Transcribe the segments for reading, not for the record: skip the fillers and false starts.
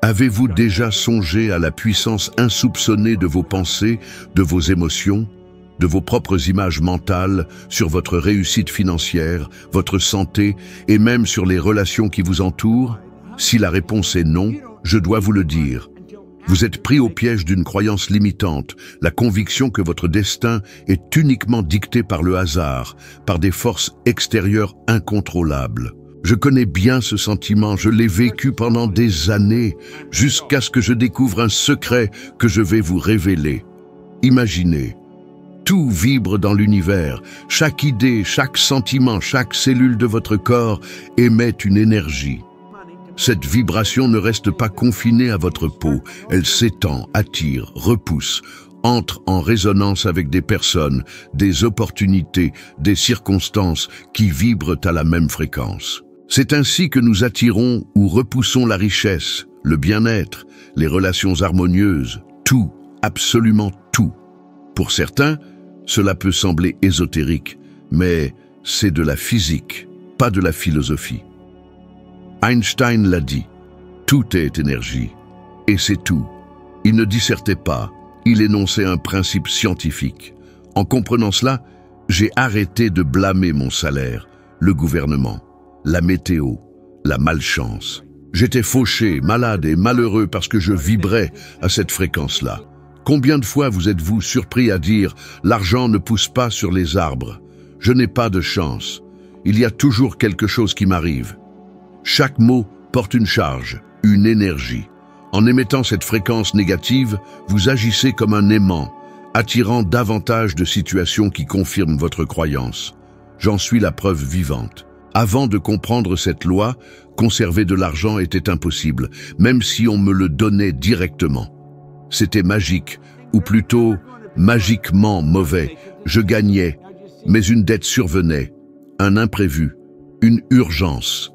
Avez-vous déjà songé à la puissance insoupçonnée de vos pensées, de vos émotions, de vos propres images mentales sur votre réussite financière, votre santé et même sur les relations qui vous entourent? Si la réponse est non, je dois vous le dire. Vous êtes pris au piège d'une croyance limitante, la conviction que votre destin est uniquement dicté par le hasard, par des forces extérieures incontrôlables. Je connais bien ce sentiment, je l'ai vécu pendant des années, jusqu'à ce que je découvre un secret que je vais vous révéler. Imaginez, tout vibre dans l'univers, chaque idée, chaque sentiment, chaque cellule de votre corps émet une énergie. Cette vibration ne reste pas confinée à votre peau, elle s'étend, attire, repousse, entre en résonance avec des personnes, des opportunités, des circonstances qui vibrent à la même fréquence. C'est ainsi que nous attirons ou repoussons la richesse, le bien-être, les relations harmonieuses, tout, absolument tout. Pour certains, cela peut sembler ésotérique, mais c'est de la physique, pas de la philosophie. Einstein l'a dit, tout est énergie, et c'est tout. Il ne dissertait pas, il énonçait un principe scientifique. En comprenant cela, j'ai arrêté de blâmer mon salaire, le gouvernement, la météo, la malchance. J'étais fauché, malade et malheureux parce que je vibrais à cette fréquence-là. Combien de fois vous êtes-vous surpris à dire « l'argent ne pousse pas sur les arbres, je n'ai pas de chance, il y a toujours quelque chose qui m'arrive ». Chaque mot porte une charge, une énergie. En émettant cette fréquence négative, vous agissez comme un aimant, attirant davantage de situations qui confirment votre croyance. J'en suis la preuve vivante. Avant de comprendre cette loi, conserver de l'argent était impossible, même si on me le donnait directement. C'était magique, ou plutôt magiquement mauvais. Je gagnais, mais une dette survenait, un imprévu, une urgence.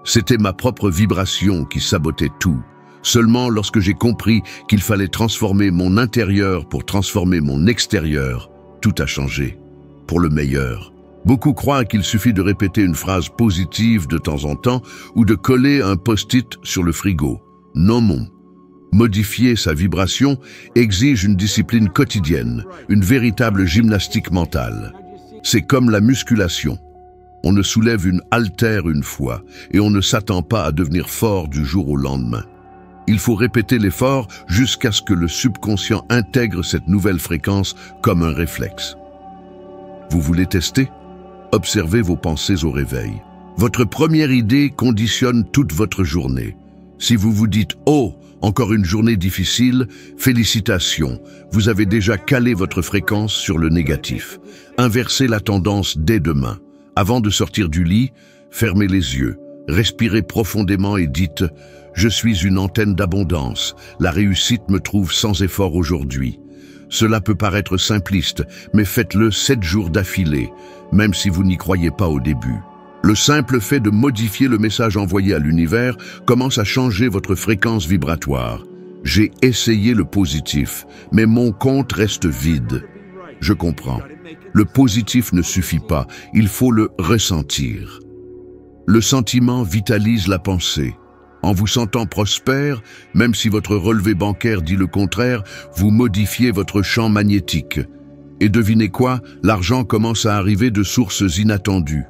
C'était ma propre vibration qui sabotait tout. Seulement lorsque j'ai compris qu'il fallait transformer mon intérieur pour transformer mon extérieur, tout a changé, pour le meilleur. Beaucoup croient qu'il suffit de répéter une phrase positive de temps en temps ou de coller un post-it sur le frigo. Non. Modifier sa vibration exige une discipline quotidienne, une véritable gymnastique mentale. C'est comme la musculation. On ne soulève une haltère une fois et on ne s'attend pas à devenir fort du jour au lendemain. Il faut répéter l'effort jusqu'à ce que le subconscient intègre cette nouvelle fréquence comme un réflexe. Vous voulez tester? Observez vos pensées au réveil. Votre première idée conditionne toute votre journée. Si vous vous dites « Oh, encore une journée difficile », félicitations, vous avez déjà calé votre fréquence sur le négatif. Inversez la tendance dès demain. Avant de sortir du lit, fermez les yeux, respirez profondément et dites « Je suis une antenne d'abondance, la réussite me trouve sans effort aujourd'hui ». Cela peut paraître simpliste, mais faites-le 7 jours d'affilée, même si vous n'y croyez pas au début. Le simple fait de modifier le message envoyé à l'univers commence à changer votre fréquence vibratoire. J'ai essayé le positif, mais mon compte reste vide. Je comprends. Le positif ne suffit pas, il faut le ressentir. Le sentiment vitalise la pensée. En vous sentant prospère, même si votre relevé bancaire dit le contraire, vous modifiez votre champ magnétique. Et devinez quoi, l'argent commence à arriver de sources inattendues.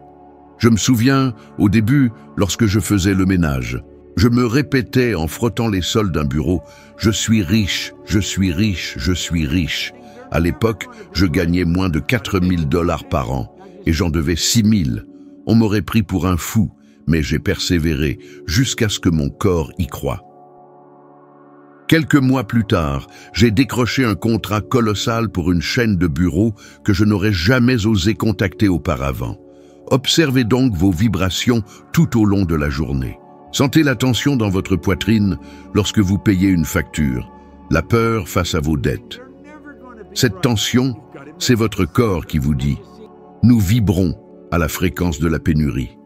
Je me souviens, au début, lorsque je faisais le ménage, je me répétais en frottant les sols d'un bureau, « Je suis riche, je suis riche, je suis riche ». À l'époque, je gagnais moins de 4 000 $ par an, et j'en devais 6 000. On m'aurait pris pour un fou, mais j'ai persévéré jusqu'à ce que mon corps y croie. Quelques mois plus tard, j'ai décroché un contrat colossal pour une chaîne de bureaux que je n'aurais jamais osé contacter auparavant. Observez donc vos vibrations tout au long de la journée. Sentez la tension dans votre poitrine lorsque vous payez une facture, la peur face à vos dettes. Cette tension, c'est votre corps qui vous dit « Nous vibrons à la fréquence de la pénurie ».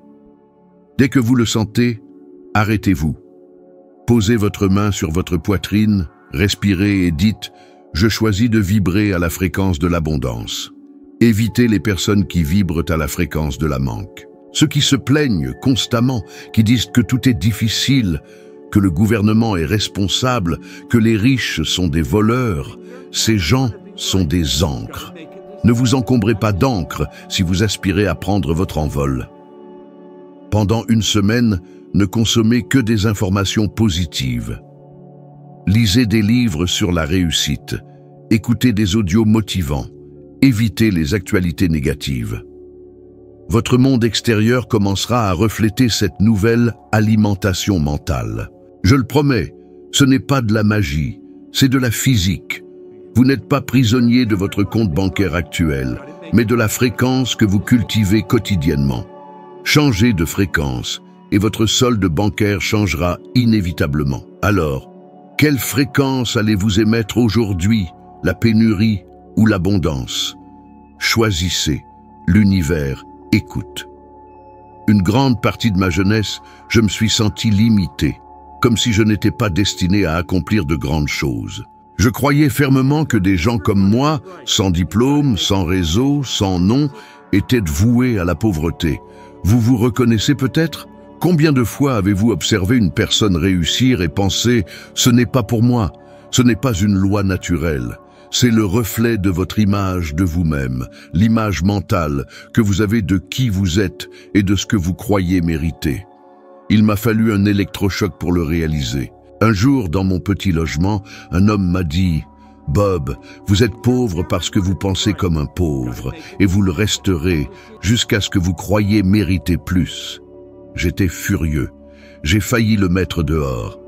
Dès que vous le sentez, arrêtez-vous. Posez votre main sur votre poitrine, respirez et dites « Je choisis de vibrer à la fréquence de l'abondance ». Évitez les personnes qui vibrent à la fréquence de la manque. Ceux qui se plaignent constamment, qui disent que tout est difficile, que le gouvernement est responsable, que les riches sont des voleurs. Ces gens sont des ancres. Ne vous encombrez pas d'encre si vous aspirez à prendre votre envol. Pendant une semaine, ne consommez que des informations positives. Lisez des livres sur la réussite. Écoutez des audios motivants. Évitez les actualités négatives. Votre monde extérieur commencera à refléter cette nouvelle alimentation mentale. Je le promets, ce n'est pas de la magie, c'est de la physique. Vous n'êtes pas prisonnier de votre compte bancaire actuel, mais de la fréquence que vous cultivez quotidiennement. Changez de fréquence et votre solde bancaire changera inévitablement. Alors, quelle fréquence allez-vous émettre aujourd'hui, la pénurie ou l'abondance? Choisissez, l'univers écoute. Une grande partie de ma jeunesse, je me suis senti limité, comme si je n'étais pas destiné à accomplir de grandes choses. Je croyais fermement que des gens comme moi, sans diplôme, sans réseau, sans nom, étaient voués à la pauvreté. Vous vous reconnaissez peut-être? Combien de fois avez-vous observé une personne réussir et pensé « ce n'est pas pour moi, ce n'est pas une loi naturelle ». C'est le reflet de votre image de vous-même, l'image mentale que vous avez de qui vous êtes et de ce que vous croyez mériter. Il m'a fallu un électrochoc pour le réaliser. Un jour, dans mon petit logement, un homme m'a dit « Bob, vous êtes pauvre parce que vous pensez comme un pauvre, et vous le resterez jusqu'à ce que vous croyiez mériter plus. » J'étais furieux. J'ai failli le mettre dehors.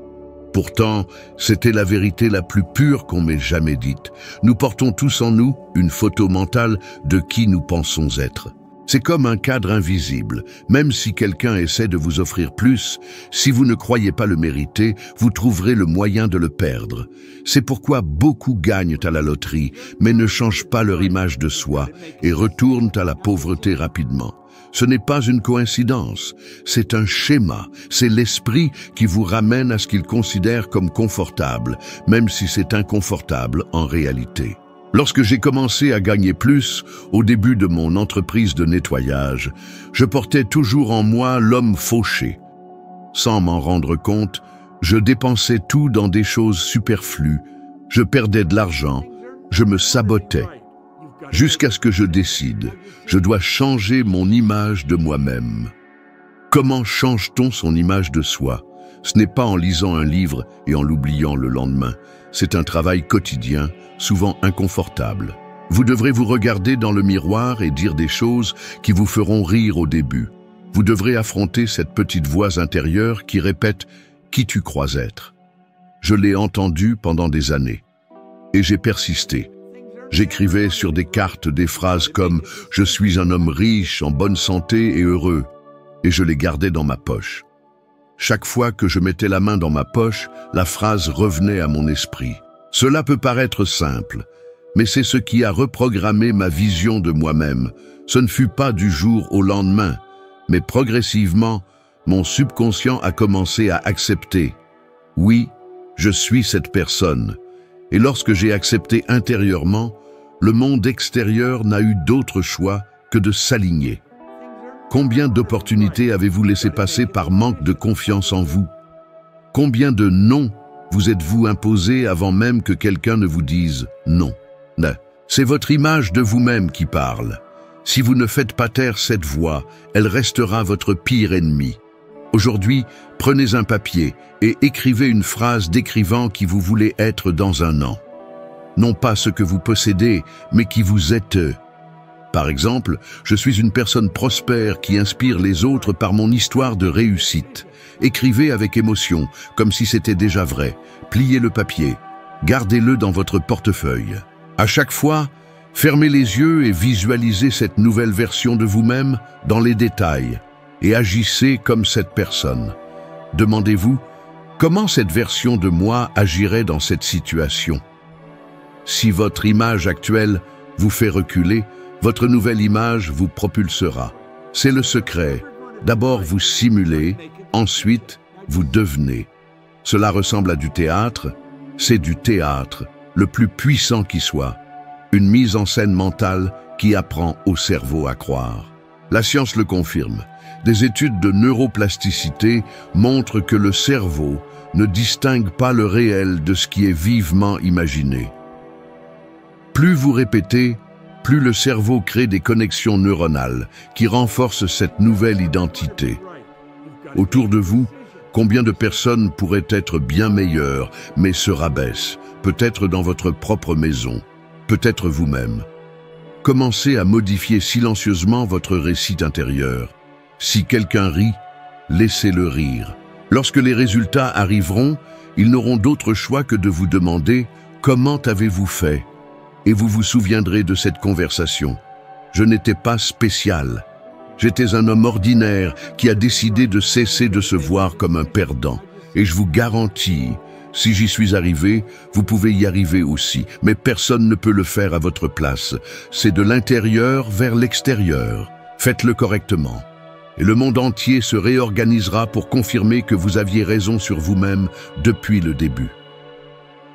Pourtant, c'était la vérité la plus pure qu'on m'ait jamais dite. Nous portons tous en nous une photo mentale de qui nous pensons être. C'est comme un cadre invisible. Même si quelqu'un essaie de vous offrir plus, si vous ne croyez pas le mériter, vous trouverez le moyen de le perdre. C'est pourquoi beaucoup gagnent à la loterie, mais ne changent pas leur image de soi et retournent à la pauvreté rapidement. Ce n'est pas une coïncidence, c'est un schéma, c'est l'esprit qui vous ramène à ce qu'il considère comme confortable, même si c'est inconfortable en réalité. Lorsque j'ai commencé à gagner plus, au début de mon entreprise de nettoyage, je portais toujours en moi l'homme fauché. Sans m'en rendre compte, je dépensais tout dans des choses superflues, je perdais de l'argent, je me sabotais. Jusqu'à ce que je décide, je dois changer mon image de moi-même. Comment change-t-on son image de soi? Ce n'est pas en lisant un livre et en l'oubliant le lendemain. C'est un travail quotidien, souvent inconfortable. Vous devrez vous regarder dans le miroir et dire des choses qui vous feront rire au début. Vous devrez affronter cette petite voix intérieure qui répète « qui tu crois être ». Je l'ai entendue pendant des années. Et j'ai persisté. J'écrivais sur des cartes des phrases comme « je suis un homme riche, en bonne santé et heureux » et je les gardais dans ma poche. Chaque fois que je mettais la main dans ma poche, la phrase revenait à mon esprit. Cela peut paraître simple, mais c'est ce qui a reprogrammé ma vision de moi-même. Ce ne fut pas du jour au lendemain, mais progressivement, mon subconscient a commencé à accepter. Oui, je suis cette personne. Et lorsque j'ai accepté intérieurement, le monde extérieur n'a eu d'autre choix que de s'aligner. Combien d'opportunités avez-vous laissé passer par manque de confiance en vous? Combien de non vous êtes-vous imposé avant même que quelqu'un ne vous dise non? C'est votre image de vous-même qui parle. Si vous ne faites pas taire cette voix, elle restera votre pire ennemi. Aujourd'hui, prenez un papier et écrivez une phrase décrivant qui vous voulez être dans un an. Non pas ce que vous possédez, mais qui vous êtes. Par exemple, je suis une personne prospère qui inspire les autres par mon histoire de réussite. Écrivez avec émotion, comme si c'était déjà vrai. Pliez le papier. Gardez-le dans votre portefeuille. À chaque fois, fermez les yeux et visualisez cette nouvelle version de vous-même dans les détails. Et agissez comme cette personne. Demandez-vous, comment cette version de moi agirait dans cette situation? Si votre image actuelle vous fait reculer, votre nouvelle image vous propulsera. C'est le secret. D'abord vous simulez, ensuite vous devenez. Cela ressemble à du théâtre. C'est du théâtre, le plus puissant qui soit. Une mise en scène mentale qui apprend au cerveau à croire. La science le confirme. Des études de neuroplasticité montrent que le cerveau ne distingue pas le réel de ce qui est vivement imaginé. Plus vous répétez, plus le cerveau crée des connexions neuronales qui renforcent cette nouvelle identité. Autour de vous, combien de personnes pourraient être bien meilleures, mais se rabaissent, peut-être dans votre propre maison, peut-être vous-même. Commencez à modifier silencieusement votre récit intérieur. Si quelqu'un rit, laissez-le rire. Lorsque les résultats arriveront, ils n'auront d'autre choix que de vous demander « Comment avez-vous fait ?» Et vous vous souviendrez de cette conversation. Je n'étais pas spécial. J'étais un homme ordinaire qui a décidé de cesser de se voir comme un perdant. Et je vous garantis, si j'y suis arrivé, vous pouvez y arriver aussi. Mais personne ne peut le faire à votre place. C'est de l'intérieur vers l'extérieur. Faites-le correctement. Et le monde entier se réorganisera pour confirmer que vous aviez raison sur vous-même depuis le début.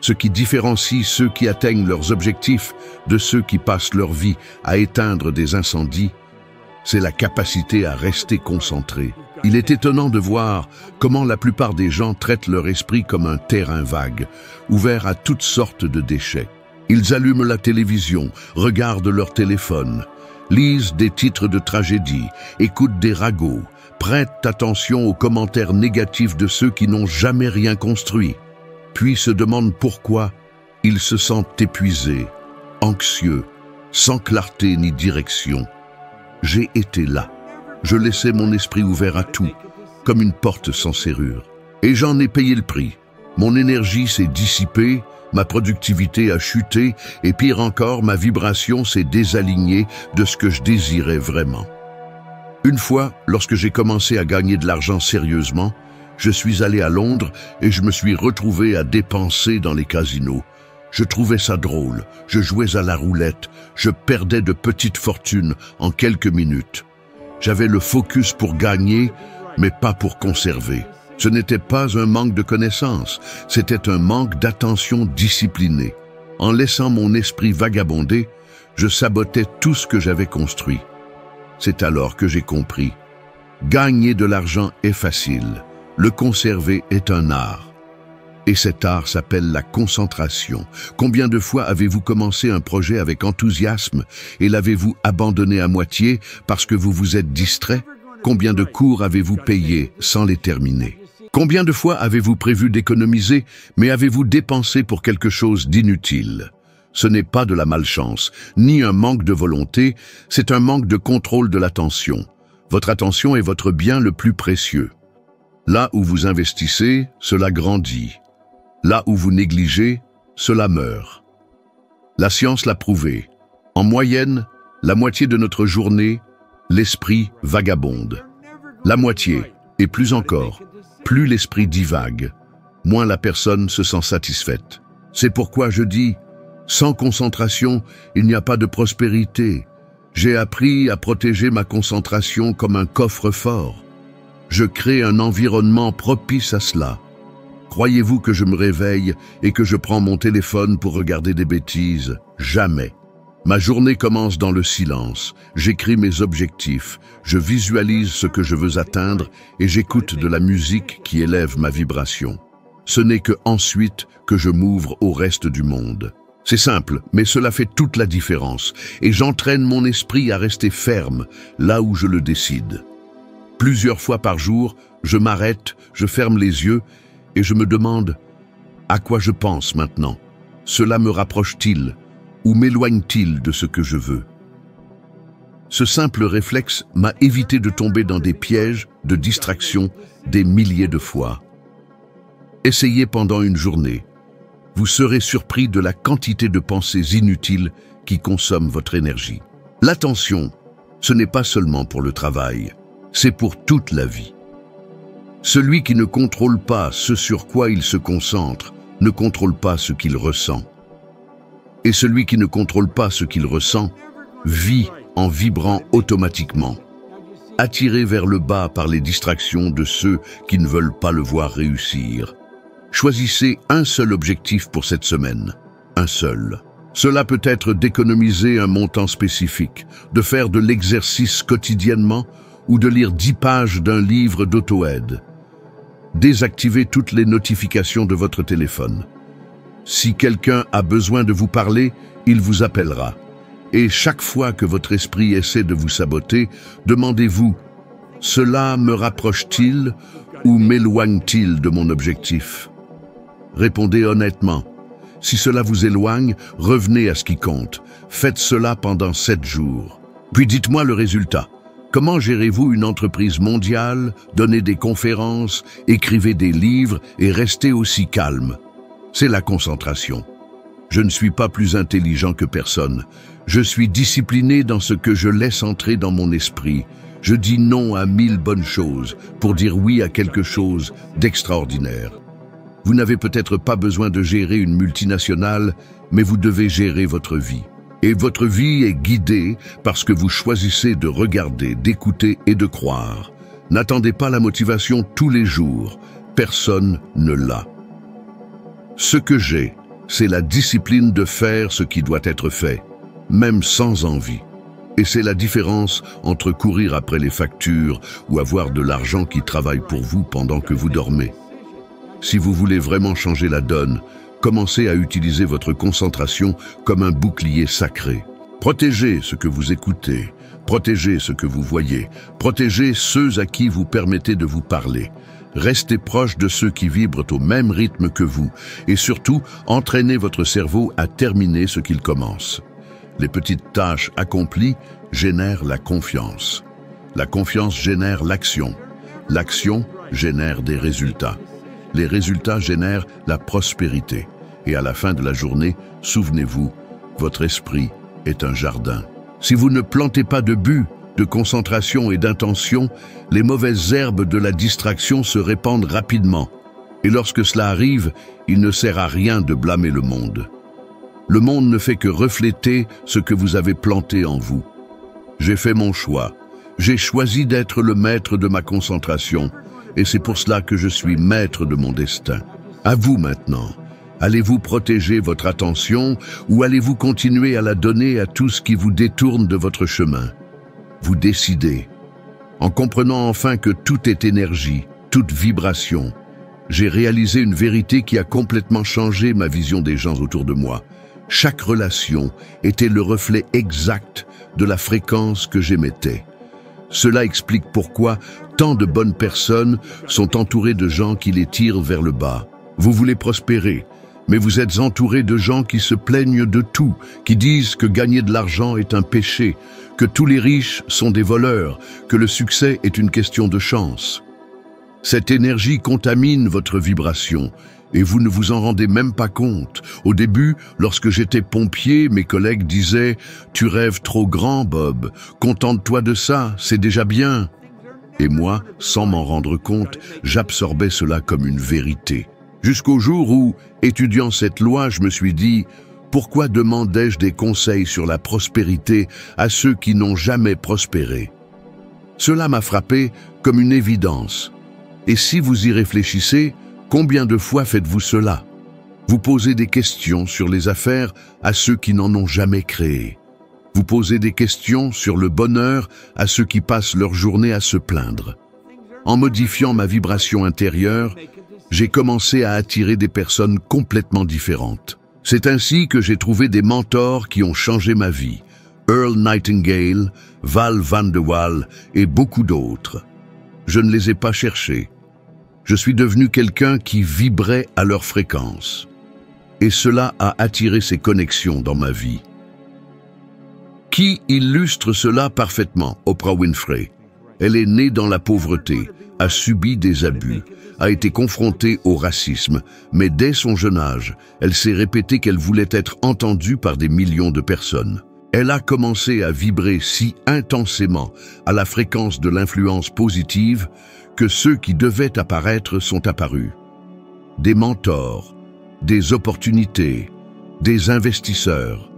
Ce qui différencie ceux qui atteignent leurs objectifs de ceux qui passent leur vie à éteindre des incendies, c'est la capacité à rester concentré. Il est étonnant de voir comment la plupart des gens traitent leur esprit comme un terrain vague, ouvert à toutes sortes de déchets. Ils allument la télévision, regardent leur téléphone, lisent des titres de tragédie, écoutent des ragots, prêtent attention aux commentaires négatifs de ceux qui n'ont jamais rien construit, puis se demandent pourquoi ils se sentent épuisés, anxieux, sans clarté ni direction. J'ai été là. Je laissais mon esprit ouvert à tout, comme une porte sans serrure. Et j'en ai payé le prix. Mon énergie s'est dissipée, ma productivité a chuté, et pire encore, ma vibration s'est désalignée de ce que je désirais vraiment. Une fois, lorsque j'ai commencé à gagner de l'argent sérieusement, je suis allé à Londres et je me suis retrouvé à dépenser dans les casinos. Je trouvais ça drôle, je jouais à la roulette, je perdais de petites fortunes en quelques minutes. J'avais le focus pour gagner, mais pas pour conserver. Ce n'était pas un manque de connaissances, c'était un manque d'attention disciplinée. En laissant mon esprit vagabonder, je sabotais tout ce que j'avais construit. C'est alors que j'ai compris. Gagner de l'argent est facile, le conserver est un art. Et cet art s'appelle la concentration. Combien de fois avez-vous commencé un projet avec enthousiasme et l'avez-vous abandonné à moitié parce que vous vous êtes distrait? Combien de cours avez-vous payé sans les terminer? Combien de fois avez-vous prévu d'économiser, mais avez-vous dépensé pour quelque chose d'inutile? Ce n'est pas de la malchance, ni un manque de volonté, c'est un manque de contrôle de l'attention. Votre attention est votre bien le plus précieux. Là où vous investissez, cela grandit. Là où vous négligez, cela meurt. La science l'a prouvé. En moyenne, la moitié de notre journée, l'esprit vagabonde. La moitié, et plus encore, plus l'esprit divague, moins la personne se sent satisfaite. C'est pourquoi je dis, sans concentration, il n'y a pas de prospérité. J'ai appris à protéger ma concentration comme un coffre-fort. Je crée un environnement propice à cela. Croyez-vous que je me réveille et que je prends mon téléphone pour regarder des bêtises? Jamais. Ma journée commence dans le silence. J'écris mes objectifs, je visualise ce que je veux atteindre et j'écoute de la musique qui élève ma vibration. Ce n'est que ensuite que je m'ouvre au reste du monde. C'est simple, mais cela fait toute la différence et j'entraîne mon esprit à rester ferme là où je le décide. Plusieurs fois par jour, je m'arrête, je ferme les yeux et je me demande à quoi je pense maintenant. Cela me rapproche-t-il ou m'éloigne-t-il de ce que je veux? Ce simple réflexe m'a évité de tomber dans des pièges de distraction des milliers de fois. Essayez pendant une journée. Vous serez surpris de la quantité de pensées inutiles qui consomment votre énergie. L'attention, ce n'est pas seulement pour le travail, c'est pour toute la vie. Celui qui ne contrôle pas ce sur quoi il se concentre ne contrôle pas ce qu'il ressent. Et celui qui ne contrôle pas ce qu'il ressent vit en vibrant automatiquement, attiré vers le bas par les distractions de ceux qui ne veulent pas le voir réussir. Choisissez un seul objectif pour cette semaine, un seul. Cela peut être d'économiser un montant spécifique, de faire de l'exercice quotidiennement ou de lire 10 pages d'un livre d'auto-aide. Désactivez toutes les notifications de votre téléphone. Si quelqu'un a besoin de vous parler, il vous appellera. Et chaque fois que votre esprit essaie de vous saboter, demandez-vous, cela me rapproche-t-il ou m'éloigne-t-il de mon objectif? Répondez honnêtement. Si cela vous éloigne, revenez à ce qui compte. Faites cela pendant 7 jours. Puis dites-moi le résultat. Comment gérez-vous une entreprise mondiale, donnez des conférences, écrivez des livres et restez aussi calme? C'est la concentration. Je ne suis pas plus intelligent que personne. Je suis discipliné dans ce que je laisse entrer dans mon esprit. Je dis non à 1000 bonnes choses pour dire oui à quelque chose d'extraordinaire. Vous n'avez peut-être pas besoin de gérer une multinationale, mais vous devez gérer votre vie. Et votre vie est guidée parce que vous choisissez de regarder, d'écouter et de croire. N'attendez pas la motivation tous les jours. Personne ne l'a. Ce que j'ai, c'est la discipline de faire ce qui doit être fait, même sans envie. Et c'est la différence entre courir après les factures ou avoir de l'argent qui travaille pour vous pendant que vous dormez. Si vous voulez vraiment changer la donne, commencez à utiliser votre concentration comme un bouclier sacré. Protégez ce que vous écoutez, protégez ce que vous voyez, protégez ceux à qui vous permettez de vous parler. Restez proche de ceux qui vibrent au même rythme que vous et surtout, entraînez votre cerveau à terminer ce qu'il commence. Les petites tâches accomplies génèrent la confiance. La confiance génère l'action. L'action génère des résultats. Les résultats génèrent la prospérité. Et à la fin de la journée, souvenez-vous, votre esprit est un jardin. Si vous ne plantez pas de but, de concentration et d'intention, les mauvaises herbes de la distraction se répandent rapidement. Et lorsque cela arrive, il ne sert à rien de blâmer le monde. Le monde ne fait que refléter ce que vous avez planté en vous. J'ai fait mon choix. J'ai choisi d'être le maître de ma concentration. Et c'est pour cela que je suis maître de mon destin. À vous maintenant. Allez-vous protéger votre attention ou allez-vous continuer à la donner à tout ce qui vous détourne de votre chemin? Vous décidez. En comprenant enfin que tout est énergie, toute vibration, j'ai réalisé une vérité qui a complètement changé ma vision des gens autour de moi. Chaque relation était le reflet exact de la fréquence que j'émettais. Cela explique pourquoi tant de bonnes personnes sont entourées de gens qui les tirent vers le bas. Vous voulez prospérer, mais vous êtes entouré de gens qui se plaignent de tout, qui disent que gagner de l'argent est un péché, que tous les riches sont des voleurs, que le succès est une question de chance. Cette énergie contamine votre vibration et vous ne vous en rendez même pas compte. Au début, lorsque j'étais pompier, mes collègues disaient « Tu rêves trop grand, Bob. Contente-toi de ça, c'est déjà bien. » Et moi, sans m'en rendre compte, j'absorbais cela comme une vérité. Jusqu'au jour où, étudiant cette loi, je me suis dit « Pourquoi demandais-je des conseils sur la prospérité à ceux qui n'ont jamais prospéré ?» Cela m'a frappé comme une évidence. Et si vous y réfléchissez, combien de fois faites-vous cela? Vous posez des questions sur les affaires à ceux qui n'en ont jamais créé. Vous posez des questions sur le bonheur à ceux qui passent leur journée à se plaindre. En modifiant ma vibration intérieure, j'ai commencé à attirer des personnes complètement différentes. C'est ainsi que j'ai trouvé des mentors qui ont changé ma vie. Earl Nightingale, Val Van de Waal et beaucoup d'autres. Je ne les ai pas cherchés. Je suis devenu quelqu'un qui vibrait à leur fréquence. Et cela a attiré ces connexions dans ma vie. Qui illustre cela parfaitement? Oprah Winfrey. Elle est née dans la pauvreté, a subi des abus, a été confrontée au racisme, mais dès son jeune âge, elle s'est répétée qu'elle voulait être entendue par des millions de personnes. Elle a commencé à vibrer si intensément à la fréquence de l'influence positive que ceux qui devaient apparaître sont apparus. Des mentors, des opportunités, des investisseurs.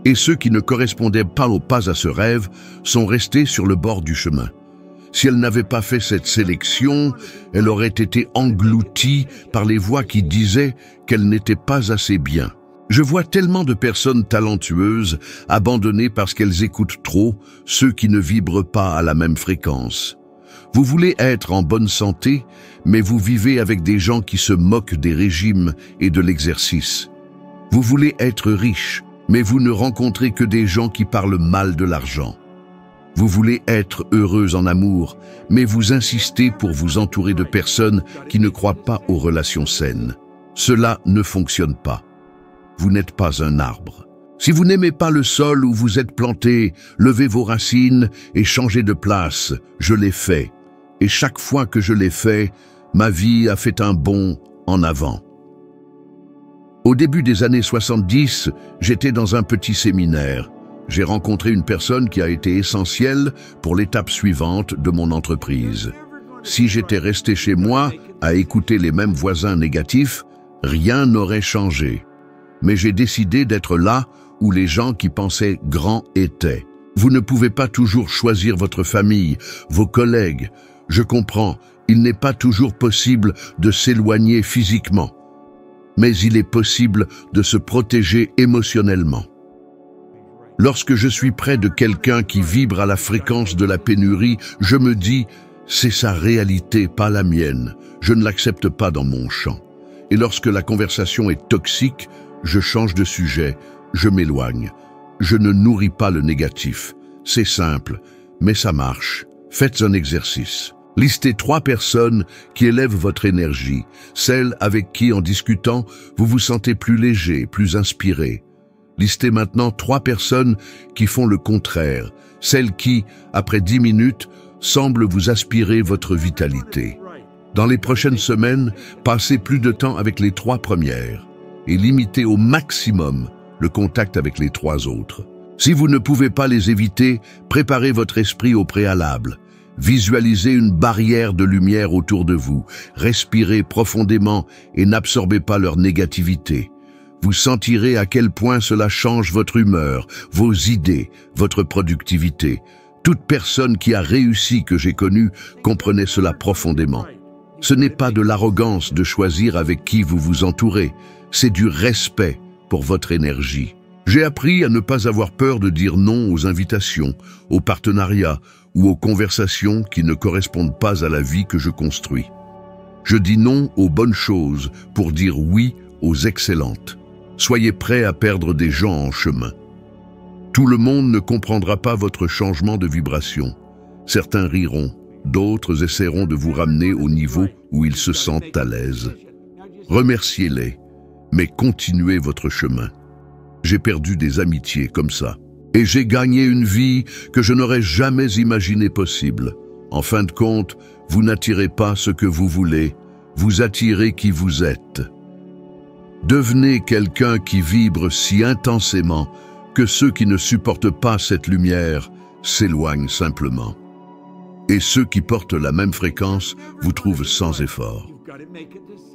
Et ceux qui ne correspondaient pas à ce rêve sont restés sur le bord du chemin. Si elle n'avait pas fait cette sélection, elle aurait été engloutie par les voix qui disaient qu'elle n'était pas assez bien. Je vois tellement de personnes talentueuses abandonnées parce qu'elles écoutent trop ceux qui ne vibrent pas à la même fréquence. Vous voulez être en bonne santé, mais vous vivez avec des gens qui se moquent des régimes et de l'exercice. Vous voulez être riche, mais vous ne rencontrez que des gens qui parlent mal de l'argent. Vous voulez être heureuse en amour, mais vous insistez pour vous entourer de personnes qui ne croient pas aux relations saines. Cela ne fonctionne pas. Vous n'êtes pas un arbre. Si vous n'aimez pas le sol où vous êtes planté, levez vos racines et changez de place. Je l'ai fait. Et chaque fois que je l'ai fait, ma vie a fait un bond en avant. Au début des années 70, j'étais dans un petit séminaire. J'ai rencontré une personne qui a été essentielle pour l'étape suivante de mon entreprise. Si j'étais resté chez moi à écouter les mêmes voisins négatifs, rien n'aurait changé. Mais j'ai décidé d'être là où les gens qui pensaient grand étaient. Vous ne pouvez pas toujours choisir votre famille, vos collègues. Je comprends, il n'est pas toujours possible de s'éloigner physiquement. Mais il est possible de se protéger émotionnellement. Lorsque je suis près de quelqu'un qui vibre à la fréquence de la pénurie, je me dis « c'est sa réalité, pas la mienne. Je ne l'accepte pas dans mon champ. » Et lorsque la conversation est toxique, je change de sujet, je m'éloigne. Je ne nourris pas le négatif. C'est simple, mais ça marche. Faites un exercice. Listez 3 personnes qui élèvent votre énergie, celles avec qui, en discutant, vous vous sentez plus léger, plus inspiré. Listez maintenant 3 personnes qui font le contraire, celles qui, après 10 minutes, semblent vous aspirer votre vitalité. Dans les prochaines semaines, passez plus de temps avec les 3 premières et limitez au maximum le contact avec les 3 autres. Si vous ne pouvez pas les éviter, préparez votre esprit au préalable. Visualisez une barrière de lumière autour de vous, respirez profondément et n'absorbez pas leur négativité. Vous sentirez à quel point cela change votre humeur, vos idées, votre productivité. Toute personne qui a réussi que j'ai connue comprenait cela profondément. Ce n'est pas de l'arrogance de choisir avec qui vous vous entourez, c'est du respect pour votre énergie. J'ai appris à ne pas avoir peur de dire non aux invitations, aux partenariats ou aux conversations qui ne correspondent pas à la vie que je construis. Je dis non aux bonnes choses pour dire oui aux excellentes. Soyez prêts à perdre des gens en chemin. Tout le monde ne comprendra pas votre changement de vibration. Certains riront, d'autres essaieront de vous ramener au niveau où ils se sentent à l'aise. Remerciez-les, mais continuez votre chemin. J'ai perdu des amitiés comme ça. Et j'ai gagné une vie que je n'aurais jamais imaginé possible. En fin de compte, vous n'attirez pas ce que vous voulez, vous attirez qui vous êtes. Devenez quelqu'un qui vibre si intensément que ceux qui ne supportent pas cette lumière s'éloignent simplement. Et ceux qui portent la même fréquence vous trouvent sans effort.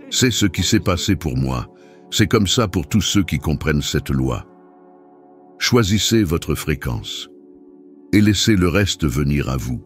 C'est ce qui s'est passé pour moi. C'est comme ça pour tous ceux qui comprennent cette loi. Choisissez votre fréquence et laissez le reste venir à vous.